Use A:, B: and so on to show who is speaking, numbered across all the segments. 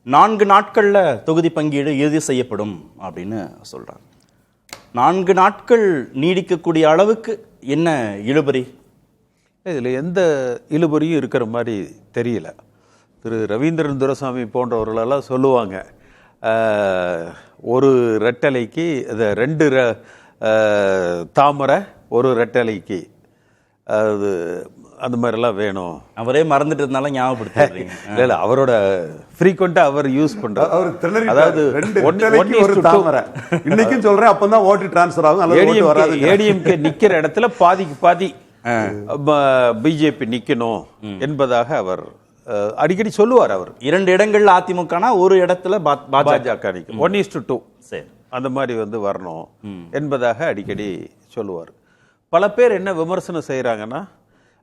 A: 4 நாட்கள்ல தொகுதி பங்கீடு இறுதி செய்யப்படும் அப்படின்னு சொல்றாங்க. 4 நாட்கள் நீடிக்கக்கூடிய அளவுக்கு என்ன இழுபறி?
B: இதில் எந்த இழுபறியும் இருக்கிற மாதிரி தெரியல. திரு ரவீந்திரன் துரைசாமி போன்றவர்களெல்லாம் சொல்லுவாங்க, ஒரு ரெட்டலைக்கு இந்த 2 தாமரை ஒரு ரெட்டலைக்கு, அது அந்த மாதிரிலாம் வேணும்.
A: அவரே மறந்துட்டதுனால ஞாபகப்படுத்துறீங்க.
B: இல்லை, அவரோட ஃப்ரீக்வெண்ட்டாக அவர் யூஸ் பண்ணுறார்.
C: அதாவது ஒரு தாமரை இன்னைக்கும் சொல்றேன், அப்பதான் ஓட்டு டிரான்ஸ்ஃபர் ஆகும்.
B: ஏடிஎம்கே நிக்கிற இடத்துல பாதிக்கு பாதி பிஜேபி நிக்கணும் என்பதாக அவர் அடிக்கடி சொல்லுவார். அவர்
A: 2 இடங்கள்ல அதிமுகனா ஒரு இடத்துல
B: பாஜக நிற்கும். 1:2
A: சரி,
B: அந்த மாதிரி வரணும் என்பதாக அடிக்கடி சொல்லுவார். பல பேர் என்ன விமர்சனம் செய்கிறாங்கன்னா,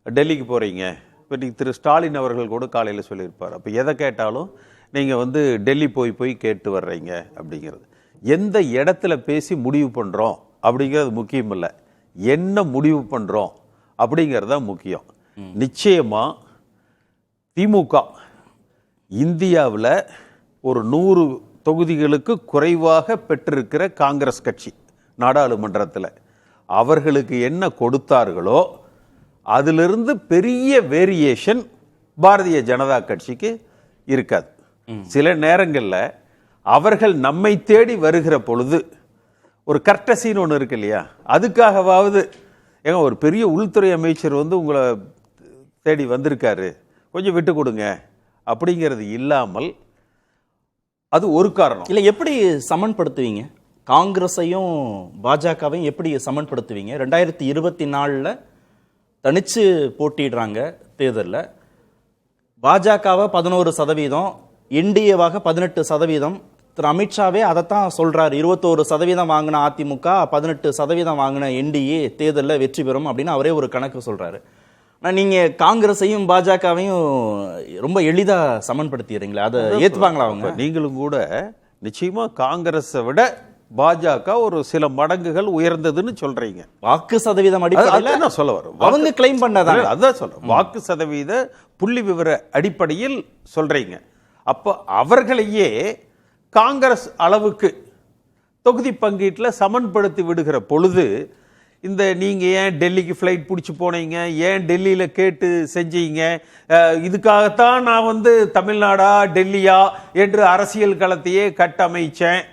B: டெல்லிக்கு போகிறீங்க, இப்போ நீங்கள் திரு ஸ்டாலின் அவர்கள் கூட காலையில் சொல்லியிருப்பார், அப்போ எதை கேட்டாலும் நீங்கள் டெல்லி போய் கேட்டு வர்றீங்க அப்படிங்கிறது. எந்த இடத்துல பேசி முடிவு பண்ணுறோம் அப்படிங்கிறது முக்கியம் இல்லை, என்ன முடிவு பண்ணுறோம் அப்படிங்கிறது தான் முக்கியம். நிச்சயமாக திமுக இந்தியாவில் ஒரு 100 தொகுதிகளுக்கு குறைவாக பெற்றிருக்கிற காங்கிரஸ் கட்சி நாடாளுமன்றத்தில் அவர்களுக்கு என்ன கொடுத்தார்களோ அதிலிருந்து பெரிய வேரியேஷன் பாரதிய ஜனதா கட்சிக்கு இருக்காது. சில நேரங்களில் அவர்கள் நம்மை தேடி வருகிற பொழுது ஒரு கர்டசின்னு ஒன்று இருக்கு இல்லையா, அதுக்காகவாவது ஏங்க ஒரு பெரிய உள்துறை அமைச்சர் உங்களை தேடி வந்திருக்காரு, கொஞ்சம் விட்டு கொடுங்க அப்படிங்கிறது இல்லாமல், அது ஒரு காரணம்
A: இல்லை. எப்படி சமன்படுத்துவீங்க காங்கிரஸையும் பாஜகவையும்? எப்படி சமன்படுத்துவீங்க? 2024 தனிச்சு போட்டிடுறாங்க தேர்தலில். பாஜகவை 11%, என்டிஏவாக 18%. திரு அமித்ஷாவே அதைத்தான் சொல்றாரு, 21% வாங்கின அதிமுக 18% வாங்கின என்டிஏ தேர்தலில் வெற்றி பெறும் அப்படின்னு அவரே ஒரு கணக்கு சொல்றாரு. ஆனால் நீங்கள் காங்கிரஸையும் பாஜகவையும் ரொம்ப எளிதாக சமன்படுத்திடுறீங்களா? அதை ஏற்றுப்பாங்களா அவங்க?
B: நீங்களும் கூட நிச்சயமாக காங்கிரஸை விட பாஜக ஒரு சில மடங்குகள் உயர்ந்ததுன்னு சொல்றீங்க.
A: வாக்கு சதவீதம் அடிப்படையில்
B: சொல்ல வரும்,
A: அவங்க கிளைம் பண்ணதான்
B: அதான் சொல்ல, வாக்கு சதவீத புள்ளி விவர அடிப்படையில் சொல்றீங்க. அப்போ அவர்களையே காங்கிரஸ் அளவுக்கு தொகுதி பங்கீட்டில் சமன்படுத்தி விடுகிற பொழுது, இந்த நீங்கள் ஏன் டெல்லிக்கு ஃப்ளைட் பிடிச்சி போனீங்க, ஏன் டெல்லியில் கேட்டு செஞ்சீங்க, இதுக்காகத்தான் நான் தமிழ்நாடா டெல்லியா என்று அரசியல் களத்தையே கட்டமைச்சேன்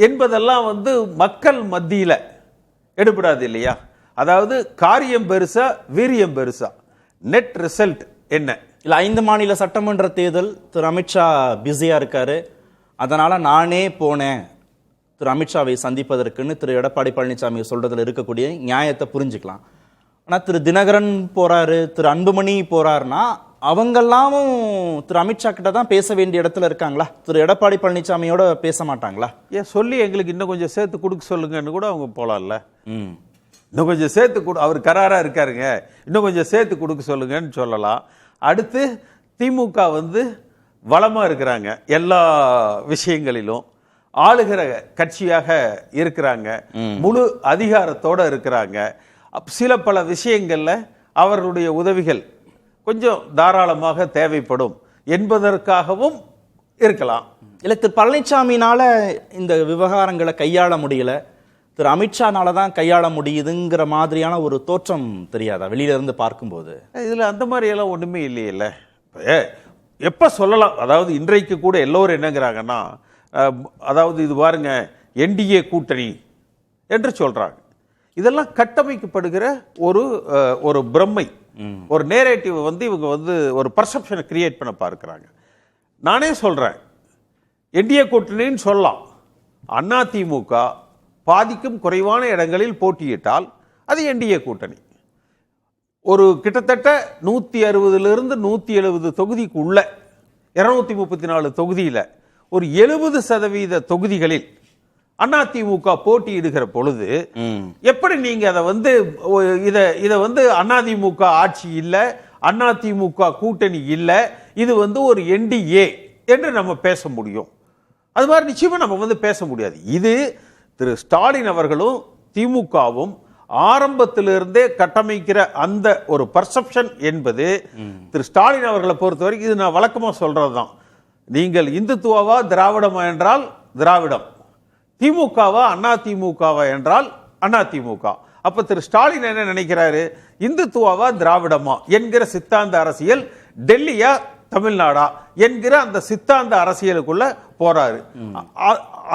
B: என்பதெல்லாம் மக்கள் மத்தியில் எடுபடாது இல்லையா? அதாவது காரியம் பெருசா வீரியம் பெருசா, நெட் ரிசல்ட் என்ன?
A: இல்லை, 5 மாநில சட்டமன்ற தேர்தல், திரு அமித்ஷா பிஸியா இருக்காரு, அதனால நானே போனேன் திரு அமித்ஷாவை சந்திப்பதற்குன்னு திரு எடப்பாடி பழனிசாமி சொல்றதுல இருக்கக்கூடிய நியாயத்தை புரிஞ்சுக்கலாம். ஆனால் திரு தினகரன் போறாரு, திரு அன்புமணி போறாருன்னா அவங்கெல்லாம் திரு அமித்ஷா கிட்ட தான் பேச வேண்டிய இடத்துல இருக்காங்களா? திரு எடப்பாடி பழனிசாமியோட பேச மாட்டாங்களா?
B: ஏன் சொல்லி எங்களுக்கு இன்னும் கொஞ்சம் சேர்த்து கொடுக்க சொல்லுங்கன்னு கூட அவங்க போலாம்ல. இன்னும் கொஞ்சம் சேர்த்து கொடு, அவர் கராரா இருக்காருங்க, இன்னும் கொஞ்சம் சேர்த்து கொடுக்க சொல்லுங்கன்னு சொல்லலாம். அடுத்து திமுக வளமா இருக்கிறாங்க, எல்லா விஷயங்களிலும் ஆளுகிற கட்சியாக இருக்கிறாங்க, முழு அதிகாரத்தோட இருக்கிறாங்க. சில பல விஷயங்கள்ல அவர்களுடைய உதவிகள் கொஞ்சம் தாராளமாக தேவைப்படும் என்பதற்காகவும் இருக்கலாம்.
A: இல்லை, திரு பழனிசாமினால இந்த விவகாரங்களை கையாள முடியல, திரு அமித்ஷானால தான் கையாள முடியுதுங்கிற மாதிரியான ஒரு தோற்றம் தெரியாதா வெளியில இருந்து பார்க்கும்போது?
B: இதுல அந்த மாதிரி எல்லாம் ஒண்ணுமே இல்லையில்ல. எப்ப சொல்லலாம், அதாவது இன்றைக்கு கூட எல்லோரும் என்னங்கிறாங்கன்னா, அதாவது இது பாருங்க என்டிஏ கூட்டணி என்று சொல்றாங்க. இதெல்லாம் கட்டமைக்கப்படுகிற ஒரு பிரம்மை, ஒரு நேரேட்டிவ் இவங்க ஒரு பர்செப்ஷனை கிரியேட் பண்ண பார்க்கிறாங்க. நானே சொல்றேன், என்டிஏ கூட்டணின்னு சொல்லலாம். அதிமுக பாதிக்கும் குறைவான இடங்களில் போட்டியிட்டால் அது என்டிஏ கூட்டணி. ஒரு கிட்டத்தட்ட 160 to 170 தொகுதிக்கு உள்ள 234 தொகுதியில் ஒரு 70% தொகுதிகளில் அதிமுக போட்டியிடுகிற பொழுது எப்படி நீங்க இத அதிமுக ஆட்சி இல்ல, அதிமுக கூட்டணி இல்ல, இது ஒரு என்டிஏ என்று நம்ம பேச முடியும்? அது மாதிரி நிச்சயமா நம்ம பேச முடியாது. இது திரு ஸ்டாலின் அவர்களும் திமுகவும் ஆரம்பத்திலிருந்தே கட்டமைக்கிற அந்த ஒரு பர்செப்ஷன் என்பது திரு ஸ்டாலின் அவர்களை பொறுத்த வரைக்கும், இது நான் வழக்கமா சொல்றதுதான், நீங்கள் இந்துத்துவா திராவிடமா என்றால் திராவிடம், திமுகவா அண்ணா திமுகவா என்றால் அண்ணா திமுக. அப்ப திரு ஸ்டாலின் என்ன நினைக்கிறாரு, இந்துத்துவா திராவிடமா என்கிற சித்தாந்த அரசியல், டெல்லியா தமிழ்நாடா என்கிற அந்த சித்தாந்த அரசியலுக்குள்ள போறாரு.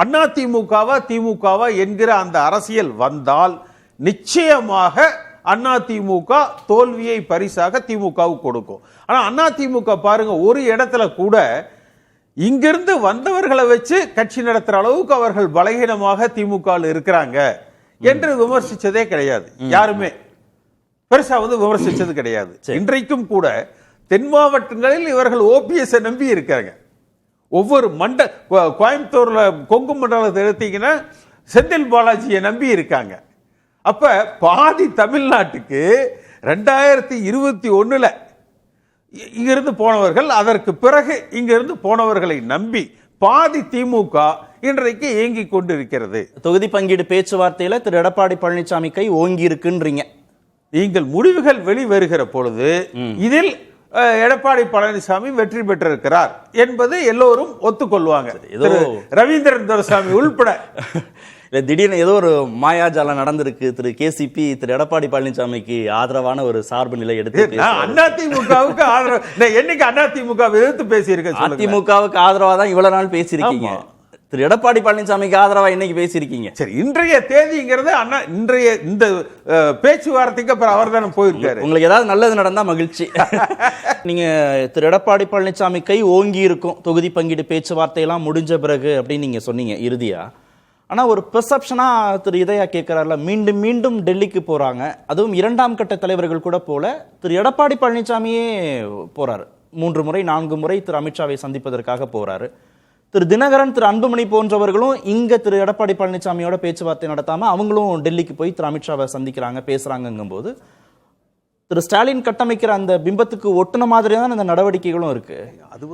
B: அண்ணா திமுகவா திமுகவா என்கிற அந்த அரசியல் வந்தால் நிச்சயமாக அண்ணா திமுக தோல்வியை பரிசாக திமுகவுக்கு கொடுக்கும். ஆனா அண்ணா திமுக பாருங்க, ஒரு இடத்துல கூட இங்கிருந்து வந்தவர்களை வச்சு கட்சி நடத்துற அளவுக்கு அவர்கள் பலகீனமாக திமுக இருக்கிறாங்க என்று விமர்சிச்சதே கிடையாது. யாருமே பெருசா விமர்சிச்சது கிடையாது. இன்றைக்கும் கூட தென் மாவட்டங்களில் இவர்கள் ஓபிஎஸ் நம்பி இருக்காங்க. ஒவ்வொரு கோயம்புத்தூர்ல கொங்கு மண்டலத்தை எடுத்தீங்கன்னா செந்தில் பாலாஜியை நம்பி இருக்காங்க. அப்ப பாதி தமிழ்நாட்டுக்கு 2021 இங்கிருந்து போனவர்கள், அதற்கு பிறகு இங்கிருந்து போனவர்களை நம்பி பாதி திமுக இன்றைக்கு இயங்கிக் கொண்டிருக்கிறது.
A: தொகுதி பங்கீடு பேச்சுவார்த்தையில திரு எடப்பாடி பழனிசாமி கை ஓங்கி இருக்குன்றீங்க.
B: நீங்கள் முடிவுகள் வெளிவருகிற பொழுது இதில் எடப்பாடி பழனிசாமி வெற்றி பெற்றிருக்கிறார் என்பது எல்லோரும் ஒத்துக்கொள்வாங்க, ரவீந்திரன் துரைசாமி உள்பட.
A: திடீர்னு ஏதோ ஒரு மாயாஜாலம் நடந்திருக்கு. திரு கேசிபி திரு எடப்பாடி பழனிசாமிக்கு ஆதரவான ஒரு சார்பு நிலை எடுத்து
B: அதிமுகவுக்கு ஆதரவு என்னைக்கு அதிமுக எதிர்த்து பேசியிருக்கேன்?
A: அதிமுகவுக்கு ஆதரவா தான் இவ்வளவு நாள் பேசியிருக்கீங்க. திரு எடப்பாடி பழனிசாமிக்கு ஆதரவா இன்னைக்கு பேசியிருக்கீங்க.
B: சரி, இன்றைய தேதிங்கிறது இன்றைய இந்த பேச்சுவார்த்தைக்கு அப்புறம் அவர் தானே போயிருக்காரு.
A: உங்களுக்கு ஏதாவது நல்லது நடந்தா மகிழ்ச்சி. நீங்க திரு எடப்பாடி பழனிசாமி கை ஓங்கி இருக்கும் தொகுதி பங்கீடு பேச்சுவார்த்தையெல்லாம் முடிஞ்ச பிறகு அப்படின்னு நீங்க சொன்னீங்க இறுதியா. ஆனா ஒரு பெர்செப்ஷனா திரு இதயா கேட்கிறார்ல, மீண்டும் மீண்டும் டெல்லிக்கு போறாங்க, அதுவும் 2ஆம் கட்ட தலைவர்கள் கூட போல திரு எடப்பாடி பழனிசாமியே போறாரு. 3 முறை 4 முறை திரு அமித்ஷாவை சந்திப்பதற்காக போறாரு. திரு தினகரன் திரு அன்புமணி போன்றவர்களும் இங்க திரு எடப்பாடி பழனிசாமியோட பேச்சுவார்த்தை நடத்தாம அவங்களும் டெல்லிக்கு போய் திரு அமித்ஷாவை சந்திக்கிறாங்க, பேசுறாங்கும் போது திரு ஸ்டாலின் கட்டமைக்கிற அந்த பிம்பத்துக்கு ஒட்டுன மாதிரி தான் இந்த நடவடிக்கைகளும் இருக்கு.
B: அது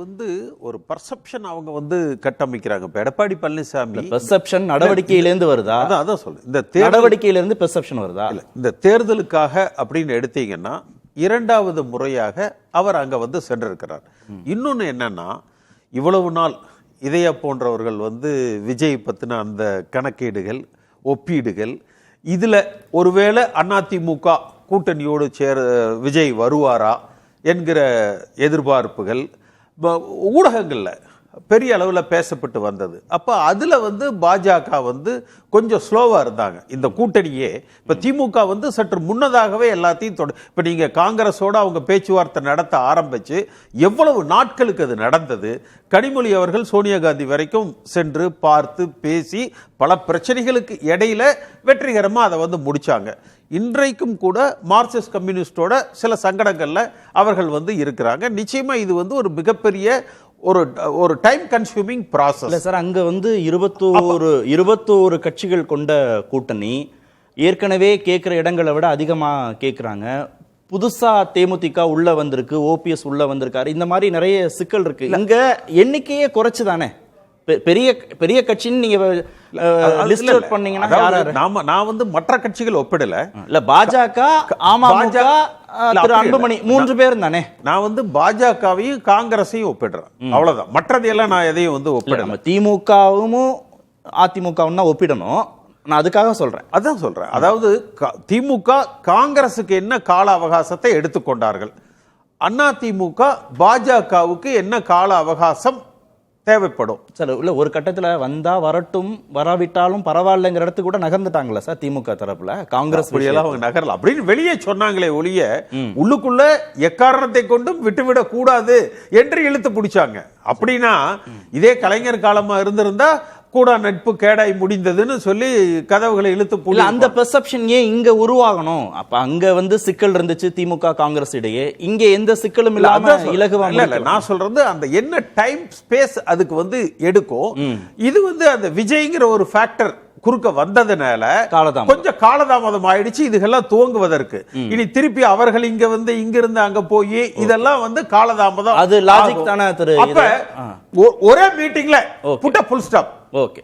B: ஒரு பர்செப்ஷன் அவங்க கட்டமைக்கிறாங்க. இப்ப எடப்பாடி பழனிசாமி
A: பெர்செப்ஷன் நடவடிக்கையிலிருந்து வருதா?
B: அதான் சொல்ல, இந்த
A: நடவடிக்கையிலிருந்து பெர்செப்ஷன் வருதா?
B: இந்த தேர்தலுக்காக அப்படின்னு எடுத்தீங்கன்னா 2வது முறையாக அவர் அங்க சென்றிருக்கிறார். இன்னொன்னு என்னன்னா, இவ்வளவு நாள் இதயா போன்றவர்கள் விஜய் பத்தின அந்த கணக்கீடுகள், ஒப்பீடுகள், இதுல ஒருவேளை அதிமுக கூட்டணியோடு விஜய் வருவாரா என்கிற எதிர்பார்ப்புகள் ஊடகங்கள்ல பெரிய அளவுல பேசப்பட்டு வந்தது. அப்ப அதுல பாஜக கொஞ்சம் ஸ்லோவா இருந்தாங்க. இந்த கூட்டணியே இப்ப திமுக சற்று முன்னதாகவே எல்லாத்தையும் இப்ப நீங்க காங்கிரஸோட அவங்க பேச்சுவார்த்தை நடத்த ஆரம்பிச்சு எவ்வளவு நாட்களுக்கு அது நடந்தது. கனிமொழி அவர்கள் சோனியா காந்தி வரைக்கும் சென்று பார்த்து பேசி பல பிரச்சனைகளுக்கு இடையில வெற்றிகரமா அதை முடிச்சாங்க. இன்றைக்கும் கூட மார்க்சிஸ்ட் கம்யூனிஸ்டோட சில சங்கடங்கள்ல அவர்கள் இருக்கிறாங்க. நிச்சயமா இது ஒரு மிகப்பெரிய ஒரு டைம் கன்சியூமிங் ப்ராசஸ்.
A: இல்ல சார், அங்க 21 கட்சிகள் கொண்ட கூட்டணி ஏற்கனவே கேட்கிற இடங்களை விட அதிகமா கேட்கிறாங்க. புதுசா தேமுதிக உள்ள வந்திருக்கு, ஓபிஎஸ் உள்ள வந்திருக்காரு. இந்த மாதிரி நிறைய சிக்கல் இருக்கு. இங்க எண்ணிக்கையே குறைச்சு தானே பெரிய பெரிய கட்சின்னு நீங்க லிஸ்ட் அவுட் பண்ணீங்கன்னா
B: நான் மற்ற கட்சிகள் ஒப்பிடல.
A: இல்ல பாஜக, அமமுக, திரு அன்புமணி 3 பேர் தானே.
B: நான் பாஜகவையும் காங்கிரஸையும் ஒப்பிடுறேன், அவ்வளவுதான். மற்றதையெல்லாம் நான் எதையும் ஒப்பிடல.
A: திமுகவும் அதிமுகவும் தான் ஒப்பிடணும். நான் அதுக்காக சொல்றேன்.
B: அதான் சொல்றேன். அதாவது திமுக காங்கிரசுக்கு என்ன கால அவகாசத்தை எடுத்துக்கொண்டார்கள், அதிமுக பாஜகவுக்கு என்ன கால அவகாசம் தேவைப்படும்.
A: சார் இல்ல ஒரு கட்டத்துல வந்தா வரட்டும், வராவிட்டாலும் பரவாயில்லைங்கிற இடத்துக்கு கூட நகர்ந்துட்டாங்களா சார் திமுக தரப்புல? காங்கிரஸ்
B: அவங்க நகரல அப்படின்னு வெளியே சொன்னாங்களே ஒழிய உள்ளுக்குள்ள எக்காரணத்தை கொண்டும் விட்டுவிடக் கூடாது என்று இழுத்து பிடிச்சாங்க. அப்படின்னா இதே கலைஞர் காலமா இருந்திருந்தா கூட நட்பு கேடாய் முடிந்ததுன்னு சொல்லி கதவுகளை இழுத்து
A: அந்த பெர்செப்ஷன் ஏன் இங்க உருவாகணும்? அப்ப அங்க சிக்கல் இருந்துச்சு திமுக காங்கிரஸ் இடையே, இங்க எந்த சிக்கலும் இல்லாம இலகுவா.
B: நான் சொல்றது அந்த என்ன டைம் ஸ்பேஸ் அதுக்கு எடுக்கும். இது அந்த விஜய்ங்கிற ஒரு ஃபேக்டர் குறுக்க வந்ததுனால கொஞ்சம் காலதாமதம் ஆயிடுச்சு இதுகெல்லாம் துவங்குவதற்கு. இனி திருப்பி அவர்கள் இங்க இருந்து அங்க போய் இதெல்லாம் காலதாமதம்.
A: அது லாஜிக் தானே.
B: ஒரே மீட்டிங்ல put a full stop.
A: Okay.